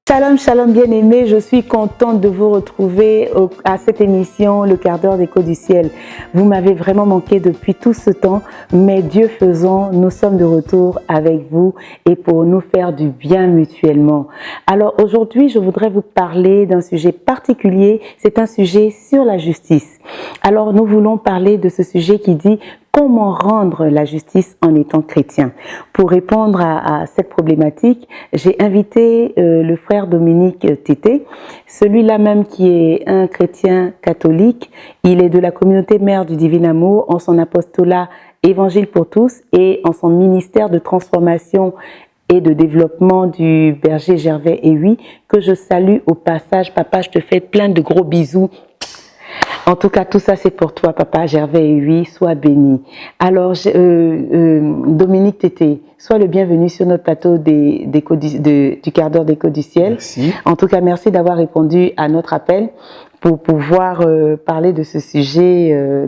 Shalom, shalom bien-aimés, je suis contente de vous retrouver à cette émission, le quart d'heure d'écho du ciel. Vous m'avez vraiment manqué depuis tout ce temps, mais Dieu faisant, nous sommes de retour avec vous et pour nous faire du bien mutuellement. Alors aujourd'hui, je voudrais vous parler d'un sujet particulier, c'est un sujet sur la justice. Alors nous voulons parler de ce sujet qui dit comment rendre la justice en étant chrétien. Pour répondre à cette problématique, j'ai invité le frère Dominique Tété, celui-là même qui est un chrétien catholique. Il est de la communauté Mère du Divin Amour en son apostolat Évangile pour tous et en son ministère de transformation et de développement du berger Gervais Ewi, que je salue au passage. Papa, je te fais plein de gros bisous. En tout cas, tout ça, c'est pour toi, papa Gervais Ewi, sois béni. Alors, Dominique Tété, sois le bienvenu sur notre plateau du quart d'heure d'écho du ciel. Merci. En tout cas, merci d'avoir répondu à notre appel pour pouvoir parler de ce sujet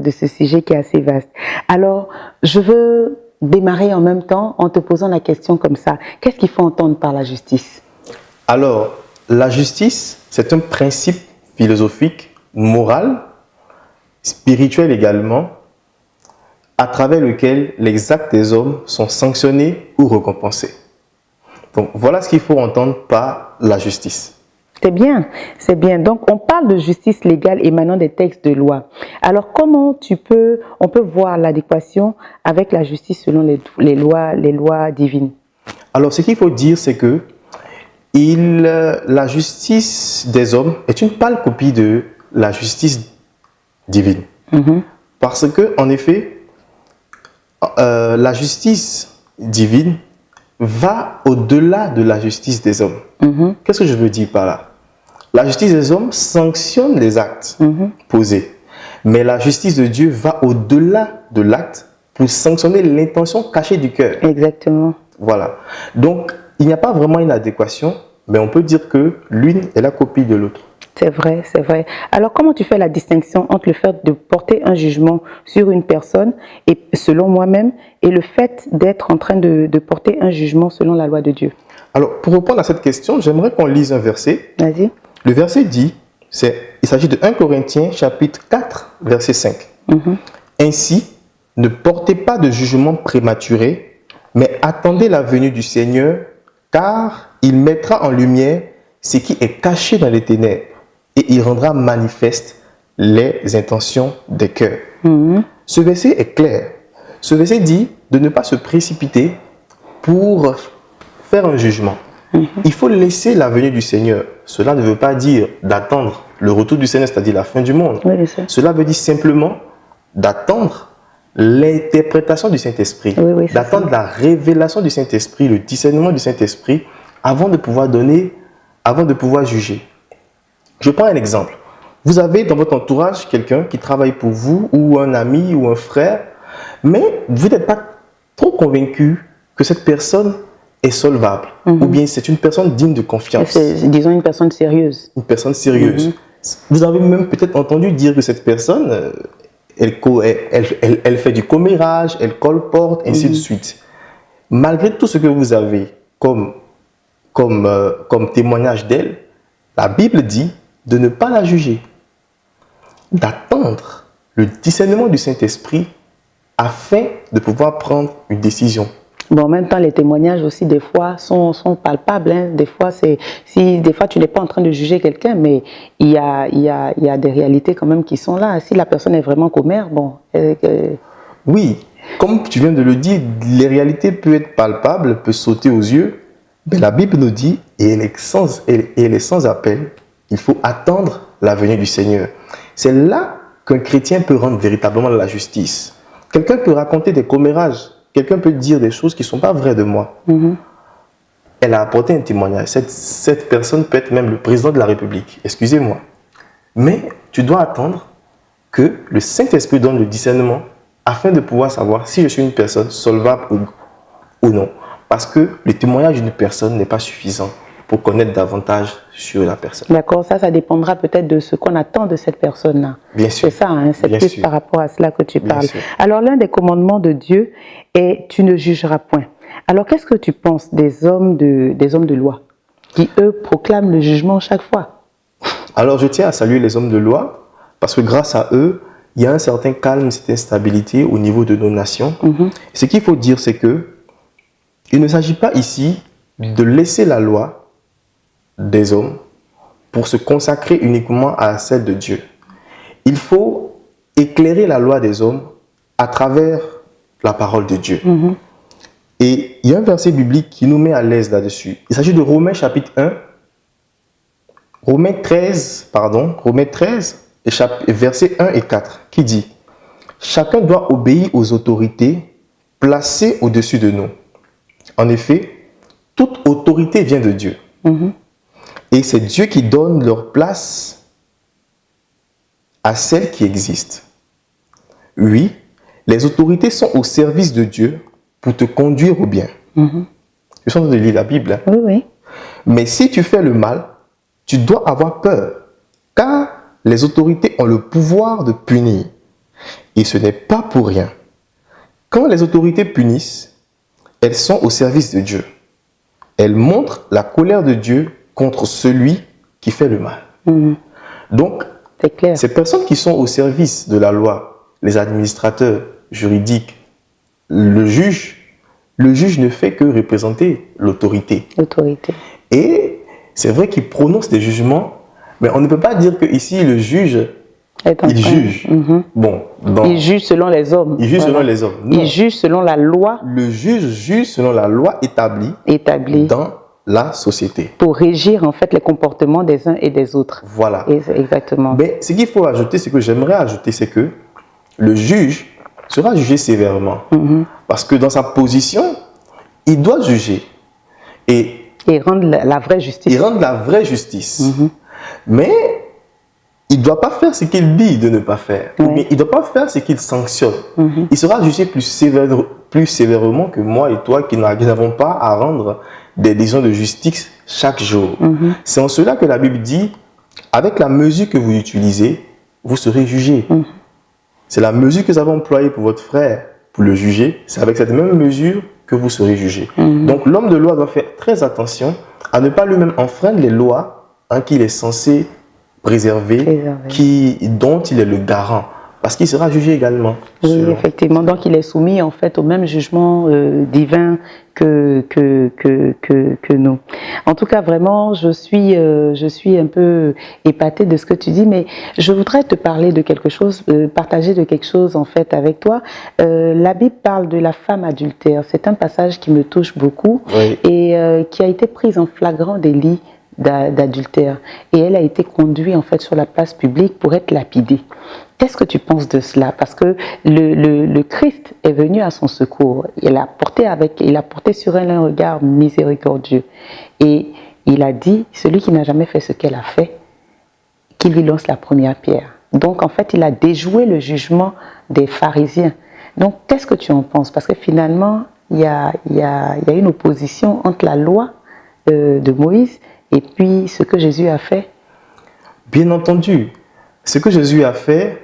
qui est assez vaste. Alors, je veux démarrer en même temps en te posant la question comme ça. Qu'est-ce qu'il faut entendre par la justice? Alors, la justice, c'est un principe philosophique, moral, spirituel également, à travers lequel les actes des hommes sont sanctionnés ou récompensés. Donc, voilà ce qu'il faut entendre par la justice. C'est bien, c'est bien. Donc, on parle de justice légale émanant des textes de loi. Alors, comment on peut voir l'adéquation avec la justice selon les lois divines? Alors, ce qu'il faut dire, c'est que la justice des hommes est une pâle copie de la justice divine. Parce que, en effet, la justice divine va au-delà de la justice des hommes. Qu'est-ce que je veux dire par là? La justice des hommes sanctionne les actes posés. Mais la justice de Dieu va au-delà de l'acte pour sanctionner l'intention cachée du cœur. Exactement. Voilà. Donc, il n'y a pas vraiment une adéquation, mais on peut dire que l'une est la copie de l'autre. C'est vrai, c'est vrai. Alors, comment tu fais la distinction entre le fait de porter un jugement sur une personne, et selon moi-même, et le fait d'être en train de porter un jugement selon la loi de Dieu? Alors, pour répondre à cette question, j'aimerais qu'on lise un verset. Vas-y. Le verset dit, il s'agit de 1 Corinthiens chapitre 4, verset 5. Ainsi, ne portez pas de jugement prématuré, mais attendez la venue du Seigneur, car il mettra en lumière ce qui est caché dans les ténèbres, et il rendra manifeste les intentions des cœurs. Ce verset est clair. Ce verset dit de ne pas se précipiter pour faire un jugement. Il faut laisser la venue du Seigneur. Cela ne veut pas dire d'attendre le retour du Seigneur, c'est-à-dire la fin du monde. Oui, cela veut dire simplement d'attendre l'interprétation du Saint-Esprit, d'attendre la révélation du Saint-Esprit, le discernement du Saint-Esprit, avant de pouvoir juger. Je prends un exemple. Vous avez dans votre entourage quelqu'un qui travaille pour vous, ou un ami, ou un frère, mais vous n'êtes pas trop convaincu que cette personne est solvable, ou bien c'est une personne digne de confiance. Disons une personne sérieuse. Une personne sérieuse. Vous avez même peut-être entendu dire que cette personne, elle fait du commérage, elle colporte, ainsi de suite. Malgré tout ce que vous avez comme témoignage d'elle, la Bible dit de ne pas la juger, d'attendre le discernement du Saint-Esprit afin de pouvoir prendre une décision. Bon, en même temps, les témoignages aussi, des fois, sont palpables. Hein. Des fois, tu n'es pas en train de juger quelqu'un, mais il y a des réalités quand même qui sont là. Si la personne est vraiment commère, bon... Oui, comme tu viens de le dire, les réalités peuvent être palpables, peuvent sauter aux yeux, mais la Bible nous dit, et elle est sans appel, il faut attendre la venue du Seigneur. C'est là qu'un chrétien peut rendre véritablement la justice. Quelqu'un peut raconter des commérages, quelqu'un peut dire des choses qui ne sont pas vraies de moi. Elle a apporté un témoignage. Cette personne peut être même le président de la République, excusez-moi. Mais tu dois attendre que le Saint-Esprit donne le discernement afin de pouvoir savoir si je suis une personne solvable ou non. Parce que le témoignage d'une personne n'est pas suffisant pour connaître davantage sur la personne. D'accord, ça dépendra peut-être de ce qu'on attend de cette personne-là. Bien sûr. C'est ça, hein, c'est plus sûr. Par rapport à cela que tu parles. Sûr. Alors, l'un des commandements de Dieu est « tu ne jugeras point ». Alors, qu'est-ce que tu penses des hommes de loi? qui, eux, proclament le jugement chaque fois. Alors, je tiens à saluer les hommes de loi, parce que grâce à eux, il y a un certain calme, une certaine stabilité au niveau de nos nations. Ce qu'il faut dire, c'est que il ne s'agit pas ici de laisser la loi des hommes pour se consacrer uniquement à celle de Dieu. Il faut éclairer la loi des hommes à travers la parole de Dieu. Et il y a un verset biblique qui nous met à l'aise là-dessus. Il s'agit de Romains chapitre 1, Romains 13, et versets 1 et 4, qui dit « Chacun doit obéir aux autorités placées au-dessus de nous. En effet, toute autorité vient de Dieu. Et c'est Dieu qui donne leur place à celles qui existent. Oui, les autorités sont au service de Dieu pour te conduire au bien. » Je suis en train de lire la Bible. Hein. Oui, oui. Mais si tu fais le mal, tu dois avoir peur, car les autorités ont le pouvoir de punir. Et ce n'est pas pour rien. Quand les autorités punissent, elles sont au service de Dieu. Elles montrent la colère de Dieu contre celui qui fait le mal. Donc, c'est clair. Ces personnes qui sont au service de la loi, les administrateurs juridiques, le juge ne fait que représenter l'autorité. Et c'est vrai qu'il prononce des jugements, mais on ne peut pas dire qu'ici le juge, il juge. Bon, il juge selon les hommes. Il juge selon les hommes. Non. Il juge selon la loi. Le juge juge selon la loi établie dans la société. Pour régir en fait les comportements des uns et des autres. Voilà. Exactement. Mais ce qu'il faut ajouter, ce que j'aimerais ajouter, c'est que le juge sera jugé sévèrement. Parce que dans sa position, il doit juger. Et rendre la vraie justice. Il rend la vraie justice. Mais il ne doit pas faire ce qu'il dit de ne pas faire. Mais il ne doit pas faire ce qu'il sanctionne. Il sera jugé plus sévèrement que moi et toi qui n'avons pas à rendre des décisions de justice chaque jour. C'est en cela que la Bible dit, avec la mesure que vous utilisez, vous serez jugé. C'est la mesure que vous avez employée pour votre frère, pour le juger, c'est avec cette même mesure que vous serez jugé. Donc l'homme de loi doit faire très attention à ne pas lui-même enfreindre les lois qu'il est censé préserver, dont il est le garant. Parce qu'il sera jugé également. Oui, effectivement. Donc, il est soumis en fait au même jugement divin que nous. En tout cas, vraiment, je suis un peu épatée de ce que tu dis, mais je voudrais te parler de quelque chose, partager de quelque chose en fait avec toi. La Bible parle de la femme adultère. C'est un passage qui me touche beaucoup et qui a été prise en flagrant délit d'adultère. Et elle a été conduite en fait sur la place publique pour être lapidée. Qu'est-ce que tu penses de cela? Parce que le Christ est venu à son secours. Il a porté sur elle un regard miséricordieux. Et il a dit, celui qui n'a jamais fait ce qu'elle a fait, qu'il lui lance la première pierre. Donc en fait, il a déjoué le jugement des pharisiens. Donc qu'est-ce que tu en penses? Parce que finalement, il y a une opposition entre la loi de Moïse et puis ce que Jésus a fait. Bien entendu, ce que Jésus a fait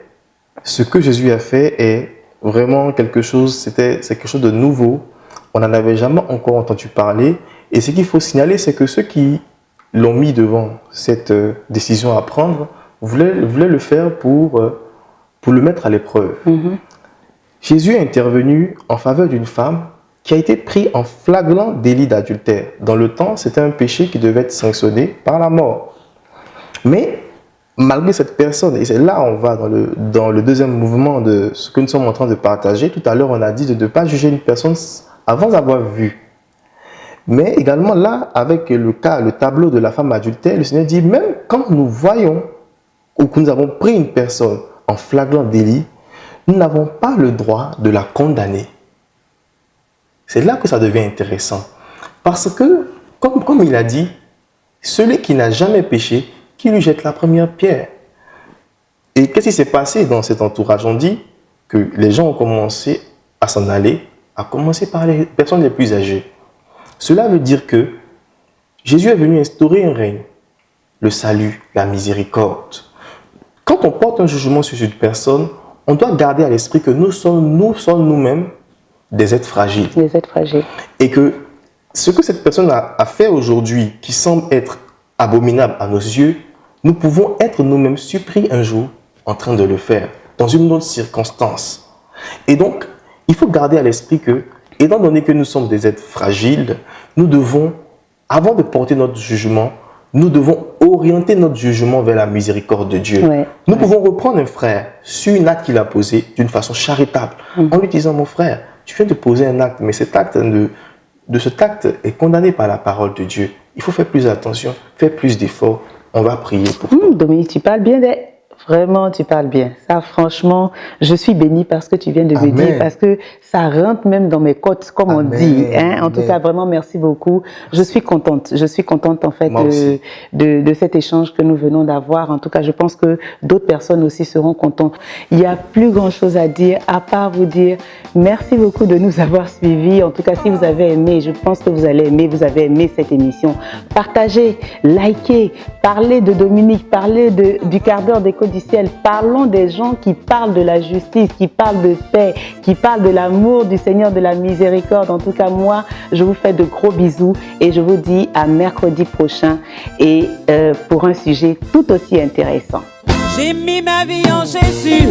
est vraiment quelque chose, c'est quelque chose de nouveau. On n'en avait jamais encore entendu parler. Et ce qu'il faut signaler, c'est que ceux qui l'ont mis devant cette décision à prendre voulaient le faire pour le mettre à l'épreuve. Jésus est intervenu en faveur d'une femme qui a été prise en flagrant délit d'adultère. Dans le temps, c'était un péché qui devait être sanctionné par la mort. Mais malgré cette personne, et c'est là on va dans le deuxième mouvement de ce que nous sommes en train de partager. Tout à l'heure, on a dit de ne pas juger une personne avant d'avoir vu. Mais également là, avec le tableau de la femme adultère, le Seigneur dit, même quand nous voyons ou que nous avons pris une personne en flagrant délit, nous n'avons pas le droit de la condamner. C'est là que ça devient intéressant. Parce que, comme il a dit, celui qui n'a jamais péché, qui lui jette la première pierre. Et qu'est-ce qui s'est passé dans cet entourage? On dit que les gens ont commencé à s'en aller, à commencer par les personnes les plus âgées. Cela veut dire que Jésus est venu instaurer un règne, le salut, la miséricorde. Quand on porte un jugement sur une personne, on doit garder à l'esprit que nous sommes nous-mêmes des êtres fragiles. Des êtres fragiles. Et que ce que cette personne a fait aujourd'hui, qui semble être abominable à nos yeux, nous pouvons être nous-mêmes surpris un jour en train de le faire, dans une autre circonstance. Et donc, il faut garder à l'esprit que, étant donné que nous sommes des êtres fragiles, nous devons, avant de porter notre jugement, nous devons orienter notre jugement vers la miséricorde de Dieu. Ouais, nous pouvons reprendre un frère sur une acte qu'il a posé d'une façon charitable, en lui disant, mon frère, tu viens de poser un acte, mais cet acte de cet acte est condamné par la parole de Dieu. Il faut faire plus attention, faire plus d'efforts. On va prier pour toi. Dominique, tu parles bien. Vraiment, tu parles bien. Ça, franchement, je suis bénie parce que tu viens de me dire, parce que ça rentre même dans mes côtes, comme on dit. Hein? En tout cas, vraiment, merci beaucoup. Je suis contente. Je suis contente, en fait, de cet échange que nous venons d'avoir. En tout cas, je pense que d'autres personnes aussi seront contentes. Il n'y a plus grand-chose à dire, à part vous dire merci beaucoup de nous avoir suivis. En tout cas, si vous avez aimé, je pense que vous allez aimer, vous avez aimé cette émission. Partagez, likez, parlez de Dominique, parlez du quart d'heure d'écho du ciel. Parlons des gens qui parlent de la justice, qui parlent de paix, qui parlent de l'amour du Seigneur, de la miséricorde. En tout cas, moi, je vous fais de gros bisous et je vous dis à mercredi prochain et pour un sujet tout aussi intéressant. J'ai mis ma vie en Jésus.